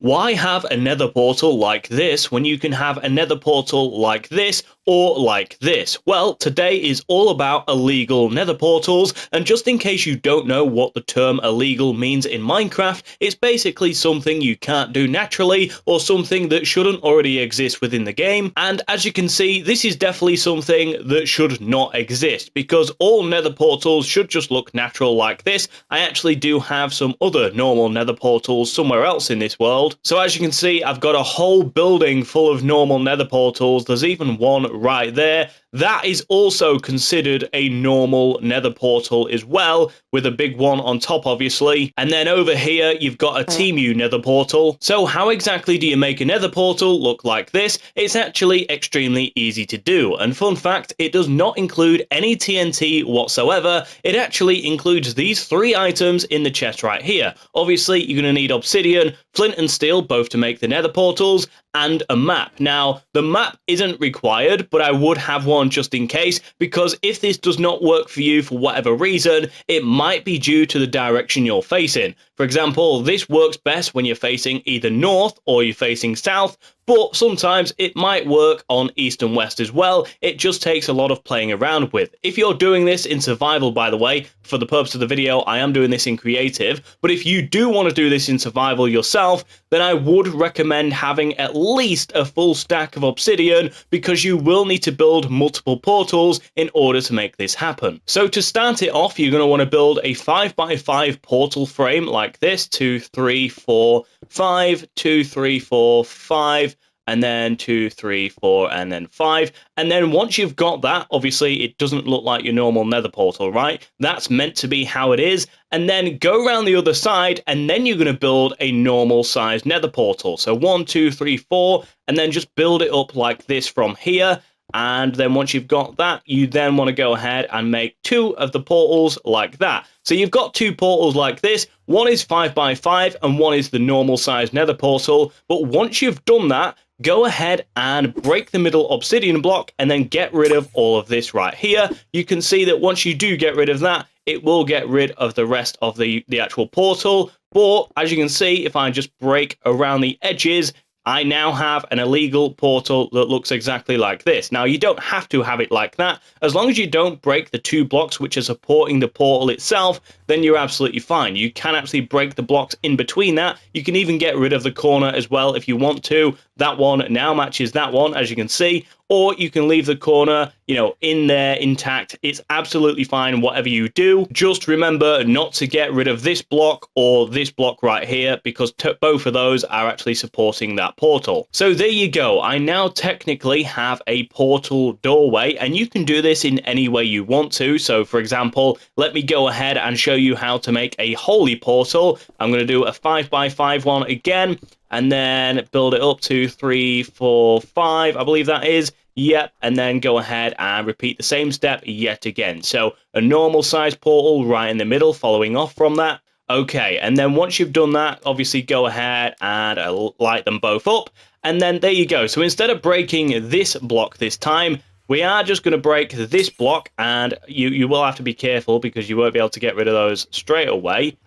Why have a nether portal like this when you can have a nether portal like this or like this? Well, today is all about illegal nether portals, and just in case you don't know what the term illegal means in Minecraft, it's basically something you can't do naturally or something that shouldn't already exist within the game. And as you can see, this is definitely something that should not exist because all nether portals should just look natural like this. I actually do have some other normal nether portals somewhere else in this world. So as you can see, I've got a whole building full of normal nether portals. There's even one right there. That is also considered a normal nether portal as well, with a big one on top, obviously. And then over here, you've got a TMU nether portal. So how exactly do you make a nether portal look like this? It's actually extremely easy to do. And fun fact, it does not include any TNT whatsoever. It actually includes these three items in the chest right here. Obviously, you're going to need obsidian, flint and steel, both to make the nether portals, and a map. Now, the map isn't required, but I would have one just in case, because if this does not work for you for whatever reason, it might be due to the direction you're facing. For example, this works best when you're facing either north or you're facing south, but sometimes it might work on east and west as well. It just takes a lot of playing around with. If you're doing this in survival, by the way, for the purpose of the video, I am doing this in creative, but if you do want to do this in survival yourself, then I would recommend having at least a full stack of obsidian, because you will need to build multiple portals in order to make this happen. So to start it off, you're going to want to build a 5x5 portal frame like this: 2, 3, 4, 5, 2, 3, 4, 5, and then 2, 3, 4, and then 5. And then once you've got that, obviously it doesn't look like your normal nether portal, right? That's meant to be how it is. And then go around the other side, and then you're going to build a normal sized nether portal. So 1, 2, 3, 4, and then just build it up like this from here. And then once you've got that, you then want to go ahead and make 2 of the portals like that. So you've got 2 portals like this. One is 5x5 and one is the normal size nether portal. But once you've done that, go ahead and break the middle obsidian block and then get rid of all of this right here. You can see that once you do get rid of that, it will get rid of the rest of the actual portal. But as you can see, if I just break around the edges, I now have an illegal portal that looks exactly like this. Now, you don't have to have it like that. As long as you don't break the 2 blocks which are supporting the portal itself, then you're absolutely fine. You can actually break the blocks in between that. You can even get rid of the corner as well if you want to. That one now matches that one, as you can see. Or you can leave the corner, in there intact. It's absolutely fine, whatever you do. Just remember not to get rid of this block or this block right here, because both of those are actually supporting that portal. So there you go. I now technically have a portal doorway, and you can do this in any way you want to. So for example, let me go ahead and show you how to make a holy portal. I'm going to do a 5x5 one again, and then build it up to 3, 4, 5, I believe that is. Yep, and then go ahead and repeat the same step yet again. So a normal size portal right in the middle, following off from that. Okay, and then once you've done that, obviously go ahead and light them both up. And then there you go. So instead of breaking this block this time, we are just going to break this block, and you will have to be careful because you won't be able to get rid of those straight away.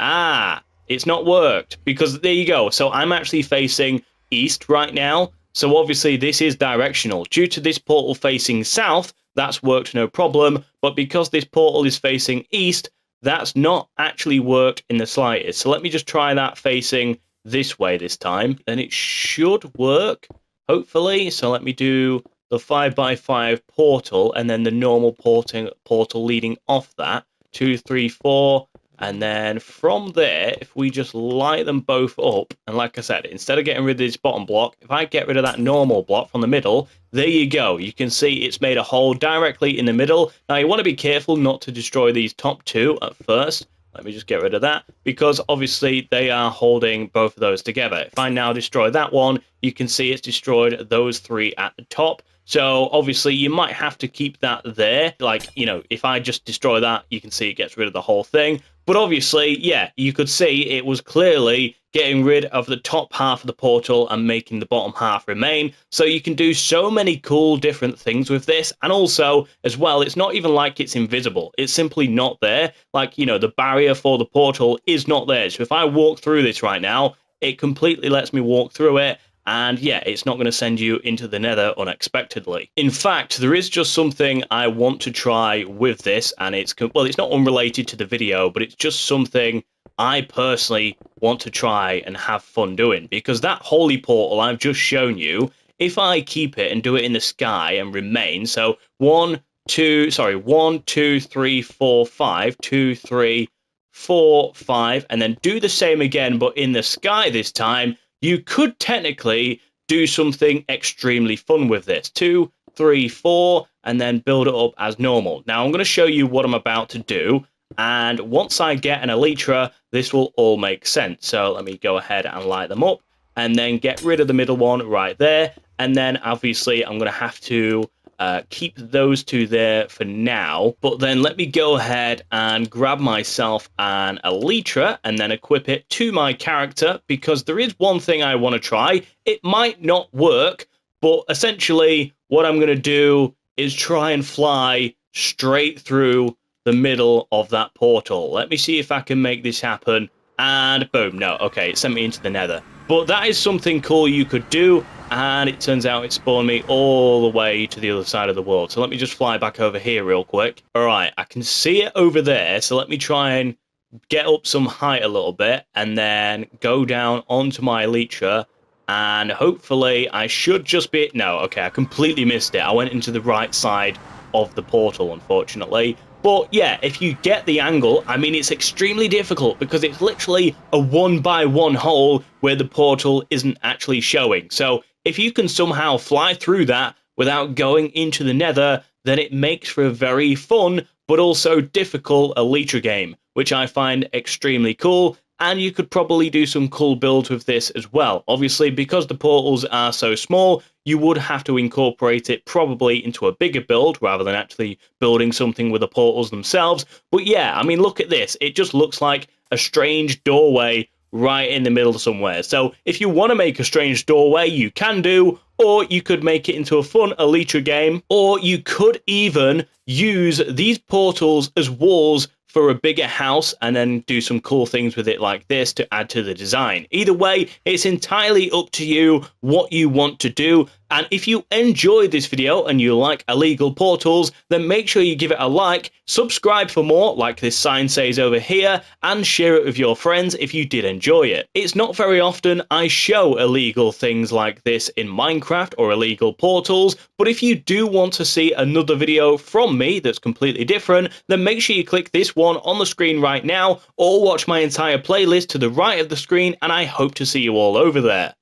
It's not worked, because there you go. So I'm actually facing east right now. So obviously this is directional. Due to this portal facing south, that's worked no problem. But because this portal is facing east, that's not actually worked in the slightest. So let me just try that facing this way this time. And it should work, hopefully. So let me do the 5x5 portal and then the normal portal leading off that. 2, 3, 4. And then from there, if we just light them both up, and like I said, instead of getting rid of this bottom block, if I get rid of that normal block from the middle, there you go. You can see it's made a hole directly in the middle. Now, you want to be careful not to destroy these top 2 at first. Let me just get rid of that, because obviously they are holding both of those together. If I now destroy that one, you can see it's destroyed those 3 at the top. So obviously you might have to keep that there. Like, if I just destroy that, you can see it gets rid of the whole thing. But obviously, yeah, you could see it was clearly getting rid of the top half of the portal and making the bottom half remain. So you can do so many cool different things with this. And also, as well, it's not even like it's invisible. It's simply not there. Like, the barrier for the portal is not there. So if I walk through this right now, it completely lets me walk through it. And yeah, it's not going to send you into the nether unexpectedly. In fact, there is just something I want to try with this, and it's not unrelated to the video, but it's just something I personally want to try and have fun doing, because that holy portal I've just shown you, if I keep it and do it in the sky and remain, so 1, 2, 3, 4, 5, 2, 3, 4, 5, and then do the same again, but in the sky this time, you could technically do something extremely fun with this. 2, 3, 4, and then build it up as normal. Now, I'm going to show you what I'm about to do, and once I get an elytra, this will all make sense. So let me go ahead and light them up, and then get rid of the middle one right there, and then obviously I'm going to have to keep those two there for now, but then let me go ahead and grab myself an elytra and then equip it to my character, because there is one thing I want to try. It might not work, but essentially what I'm going to do is try and fly straight through the middle of that portal. Let me see if I can make this happen, and boom, no, okay, it sent me into the nether. But that is something cool you could do, and it turns out it spawned me all the way to the other side of the world. So let me just fly back over here real quick. All right, I can see it over there, so let me try and get up some height a little bit, and then go down onto my elytra, and hopefully I should just be... No, okay, I completely missed it. I went into the right side of the portal, unfortunately. But yeah, if you get the angle, I mean, it's extremely difficult because it's literally a 1x1 hole where the portal isn't actually showing. So if you can somehow fly through that without going into the nether, then it makes for a very fun but also difficult elytra game, which I find extremely cool. And you could probably do some cool builds with this as well. Obviously, because the portals are so small, you would have to incorporate it probably into a bigger build rather than actually building something with the portals themselves. But yeah, I mean, look at this. It just looks like a strange doorway right in the middle somewhere. So if you want to make a strange doorway, you can do, or you could make it into a fun elytra game, or you could even use these portals as walls for a bigger house and then do some cool things with it like this to add to the design. Either way, it's entirely up to you what you want to do. And if you enjoyed this video and you like illegal portals, then make sure you give it a like, subscribe for more, like this sign says over here, and share it with your friends if you did enjoy it. It's not very often I show illegal things like this in Minecraft or illegal portals, but if you do want to see another video from me that's completely different, then make sure you click this one on the screen right now, or watch my entire playlist to the right of the screen, and I hope to see you all over there.